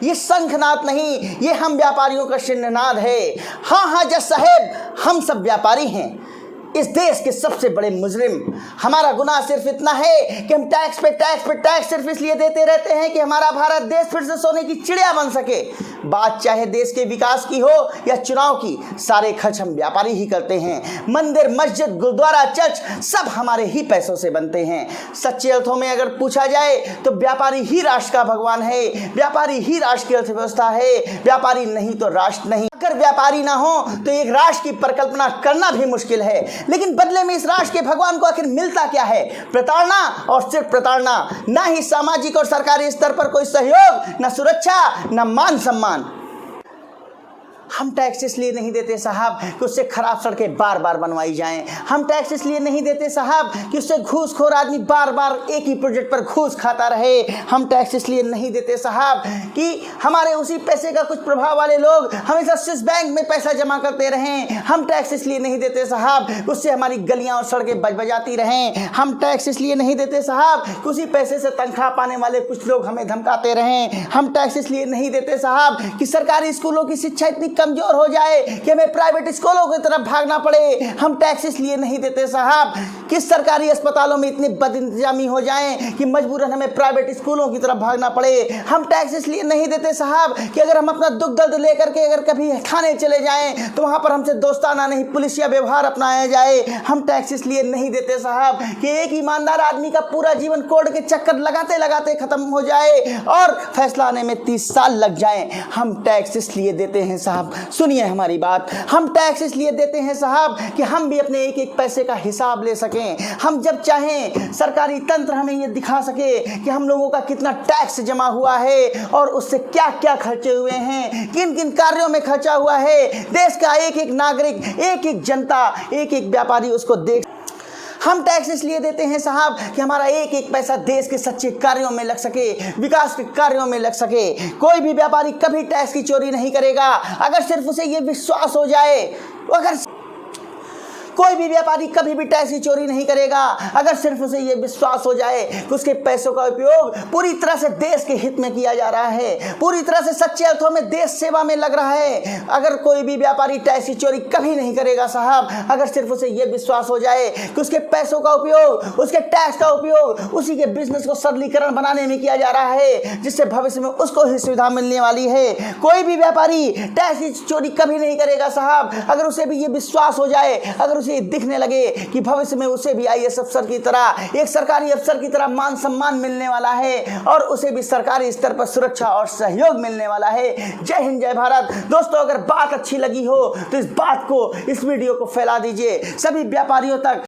ये शंखनाद नहीं, ये हम व्यापारियों का सिंहनाद है। हाँ हाँ जज साहेब, हम सब व्यापारी हैं, इस देश के सबसे बड़े मुजरिम। हमारा गुनाह सिर्फ इतना है कि हम टैक्स पे टैक्स सिर्फ इसलिए देते रहते हैं कि हमारा भारत देश फिर से सोने की चिड़िया बन सके। बात चाहे देश के विकास की हो या चुनाव की, सारे खर्च हम व्यापारी ही करते हैं। मंदिर, मस्जिद, गुरुद्वारा, चर्च सब हमारे ही पैसों से बनते हैं। सच्चे अर्थों में अगर पूछा जाए तो व्यापारी ही राष्ट्र का भगवान है, व्यापारी ही राष्ट्र की अर्थव्यवस्था है। व्यापारी नहीं तो राष्ट्र नहीं। अगर व्यापारी ना हो तो एक राष्ट्र की परिकल्पना करना भी मुश्किल है। लेकिन बदले में इस राष्ट्र के भगवान को आखिर मिलता क्या है? प्रताड़ना और सिर्फ प्रताड़ना। ना ही सामाजिक और सरकारी स्तर पर कोई सहयोग, न सुरक्षा, न मान सम्मान। हम टैक्स इसलिए नहीं देते साहब कि उससे खराब सड़कें बार बार बनवाई जाएं। हम टैक्स इसलिए नहीं देते साहब कि उससे घूसखोर आदमी बार बार एक ही प्रोजेक्ट पर घूस खाता रहे। हम टैक्स इसलिए नहीं देते साहब कि हमारे उसी पैसे का कुछ प्रभाव वाले लोग हमेशा स्विस बैंक में पैसा जमा करते रहें। हम टैक्स इसलिए नहीं देते साहब उससे हमारी गलियां और सड़कें बजबजाती रहें। हम टैक्स इसलिए नहीं देते साहब कि उसी पैसे से तनख्वाह पाने वाले कुछ लोग हमें धमकाते रहें। हम टैक्स इसलिए नहीं देते साहब कि सरकारी स्कूलों की शिक्षा इतनी कमजोर हो जाए कि हमें प्राइवेट स्कूलों की तरफ भागना पड़े। हम टैक्स इसलिए नहीं देते साहब कि सरकारी अस्पतालों में इतनी बदइंतजामी हो जाए कि मजबूरन हमें प्राइवेट स्कूलों की तरफ भागना पड़े। हम टैक्स इसलिए नहीं देते साहब कि अगर हम अपना दुख दर्द लेकर के अगर कभी खाने चले जाएं तो वहां पर हमसे दोस्ताना नहीं पुलिसिया व्यवहार अपनाया जाए। हम टैक्स इसलिए नहीं देते साहब कि एक ईमानदार आदमी का पूरा जीवन कोर्ट के चक्कर लगाते लगाते खत्म हो जाए और फैसला आने में 30 साल लग जाए। हम टैक्स इसलिए देते हैं साहब, सुनिए हमारी बात, हम टैक्स इसलिए देते हैं साहब कि हम भी अपने एक एक पैसे का हिसाब ले सकें। हम जब चाहें सरकारी तंत्र हमें ये दिखा सके कि हम लोगों का कितना टैक्स जमा हुआ है और उससे क्या क्या खर्चे हुए हैं, किन किन कार्यों में खर्चा हुआ है। देश का एक एक नागरिक, एक एक जनता, एक एक व्यापारी उसको देख। हम टैक्स इसलिए देते हैं साहब कि हमारा एक एक पैसा देश के सच्चे कार्यों में लग सके, विकास के कार्यों में लग सके। कोई भी व्यापारी कभी टैक्स की चोरी नहीं करेगा अगर सिर्फ उसे ये विश्वास हो जाए। अगर कोई भी व्यापारी कभी भी टैक्स की चोरी नहीं करेगा अगर सिर्फ उसे ये विश्वास हो जाए कि उसके पैसों का उपयोग पूरी तरह से देश के हित में किया जा रहा है, पूरी तरह से सच्चे अर्थों में देश सेवा में लग रहा है। अगर कोई भी व्यापारी टैक्स की चोरी कभी नहीं करेगा साहब अगर सिर्फ उसे ये विश्वास हो जाए कि उसके पैसों का उपयोग, उसके टैक्स का उपयोग उसी के बिजनेस को सरलीकरण बनाने में किया जा रहा है, जिससे भविष्य में उसको ही सुविधा मिलने वाली है। कोई भी व्यापारी टैक्स की चोरी कभी नहीं करेगा साहब अगर उसे भी ये विश्वास हो जाए, अगर उसे दिखने लगे कि भविष्य में उसे भी आईएएस अफसर की तरह, एक सरकारी अफसर की तरह मान सम्मान मिलने वाला है और उसे भी सरकारी स्तर पर सुरक्षा और सहयोग मिलने वाला है। जय हिंद, जय भारत। दोस्तों, अगर बात अच्छी लगी हो तो इस बात को, इस वीडियो को फैला दीजिए सभी व्यापारियों तक।